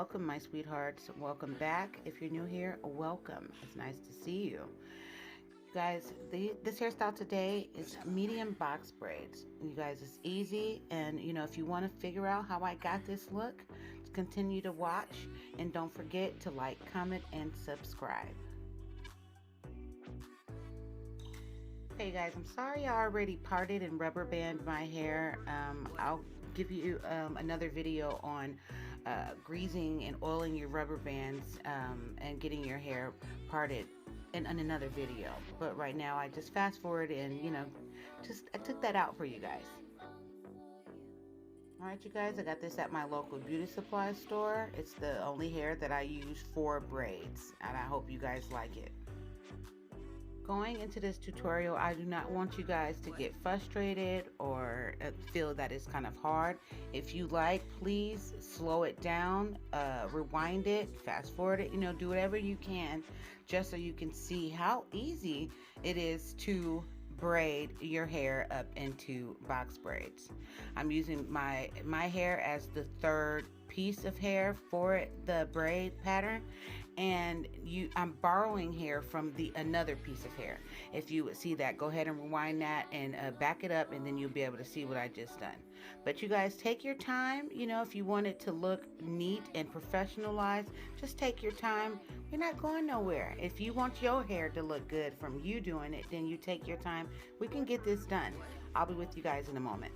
welcome my sweethearts. Welcome back. If you're new here, welcome. It's nice to see you. Guys, this hairstyle today is medium box braids. You guys, it's easy, and if you want to figure out how I got this look, continue to watch, and don't forget to like, comment, and subscribe. Hey guys, I'm sorry I already parted and rubber band my hair. I'll give you another video on greasing and oiling your rubber bands and getting your hair parted in another video. But right now I just fast forward and I took that out for you guys. Alright you guys, I got this at my local beauty supply store. It's the only hair that I use for braids, and I hope you guys like it. Going into this tutorial, I do not want you guys to get frustrated or feel that it's kind of hard. If you like, please slow it down, rewind it, fast forward it, do whatever you can just so you can see how easy it is to braid your hair up into box braids. I'm using my hair as the third piece of hair for the braid pattern, and I'm borrowing hair from another piece of hair. If you would see that, go ahead and rewind that and back it up, and then you'll be able to see what I just done. But you guys, take your time. If you want it to look neat and professionalized, just take your time. You're not going nowhere. If you want your hair to look good from you doing it, then you take your time. We can get this done. I'll be with you guys in a moment.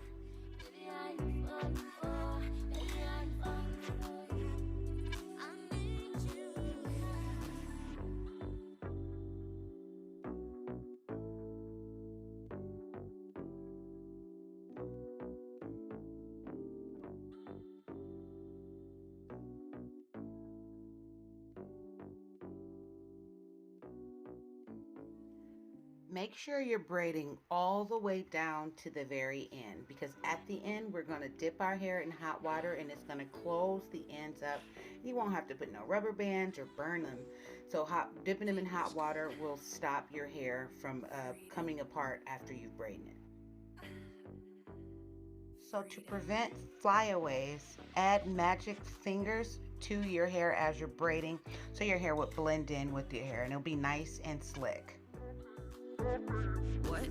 Make sure you're braiding all the way down to the very end, because at the end we're going to dip our hair in hot water and it's going to close the ends up. You won't have to put no rubber bands or burn them. So dipping them in hot water will stop your hair from coming apart after you've braided it. So to prevent flyaways, add magic fingers to your hair as you're braiding so your hair will blend in with your hair and it'll be nice and slick. What?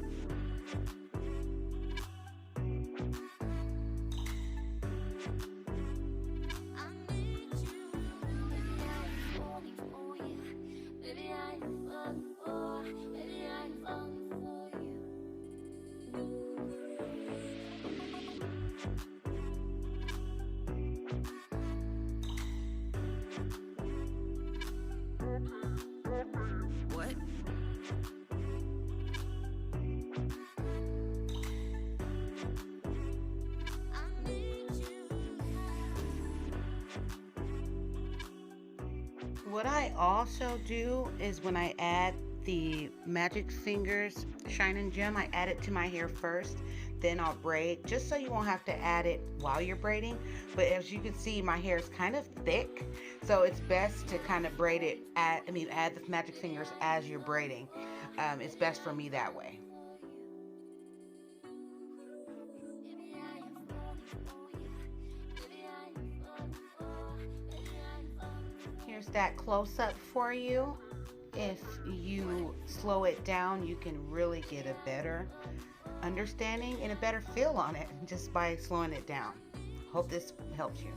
What I also do is when I add the Magic Fingers Shine and Gem, I add it to my hair first, then I'll braid, just so you won't have to add it while you're braiding. But as you can see, my hair is kind of thick, so it's best to kind of braid it add the Magic Fingers as you're braiding. It's best for me that way. Here's that close-up for you. If you slow it down, you can really get a better understanding and a better feel on it just by slowing it down. Hope this helps you.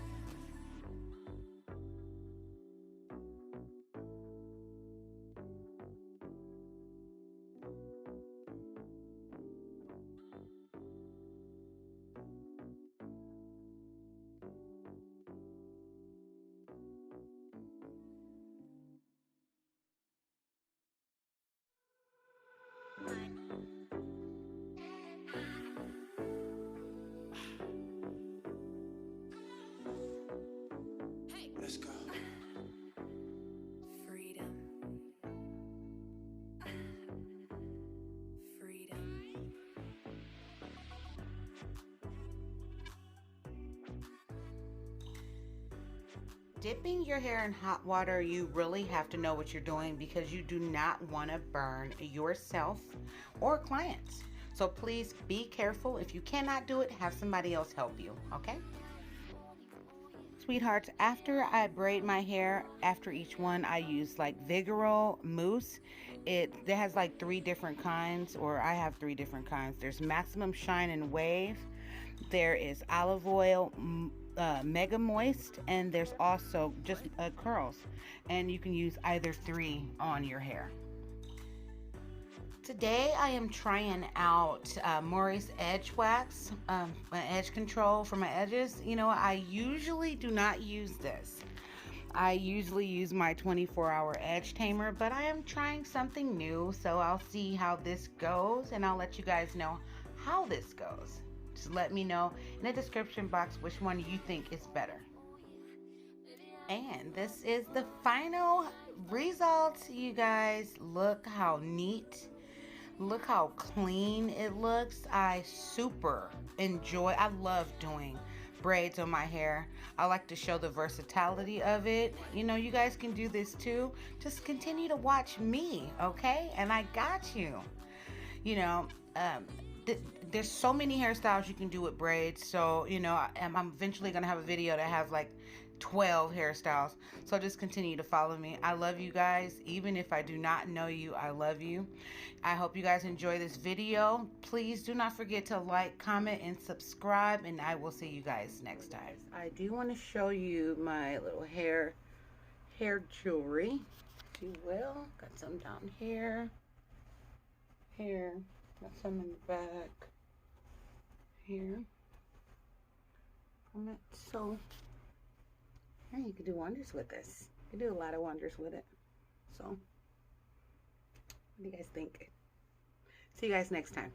Hey, let's go. Freedom. Freedom. Dipping your hair in hot water, you really have to know what you're doing, because you do not want to burn yourself or clients. So please be careful. If you cannot do it, have somebody else help you, okay? sweethearts, after I braid my hair, after each one, I use like Vigoro Mousse. It has like 3 different kinds, or I have 3 different kinds. There's Maximum Shine and Wave. There is Olive Oil Mega Moist, and there's also just curls. And you can use either 3 on your hair. Today I am trying out Maury's Edge Wax, my edge control for my edges. You know, I usually do not use this. I usually use my 24-hour edge tamer, but I am trying something new, so I'll see how this goes, and I'll let you guys know how this goes. Just let me know in the description box which one you think is better. And this is the final result, you guys. Look how neat. Look how clean it looks. I super enjoy, I love doing braids on my hair. I like to show the versatility of it. You know, you guys can do this too. Just continue to watch me, okay? And I got you. You know, there's so many hairstyles you can do with braids. So, you know, I'm eventually gonna have a video that has like 12 hairstyles. So just continue to follow me. I love you guys. Even if I do not know you, I love you. I hope you guys enjoy this video. Please do not forget to like, comment, and subscribe, and I will see you guys next time. I do want to show you my little hair jewelry, if you will. Got some down here. Got some in the back. Here. So yeah, you can do wonders with this. You can do a lot of wonders with it. So, what do you guys think? See you guys next time.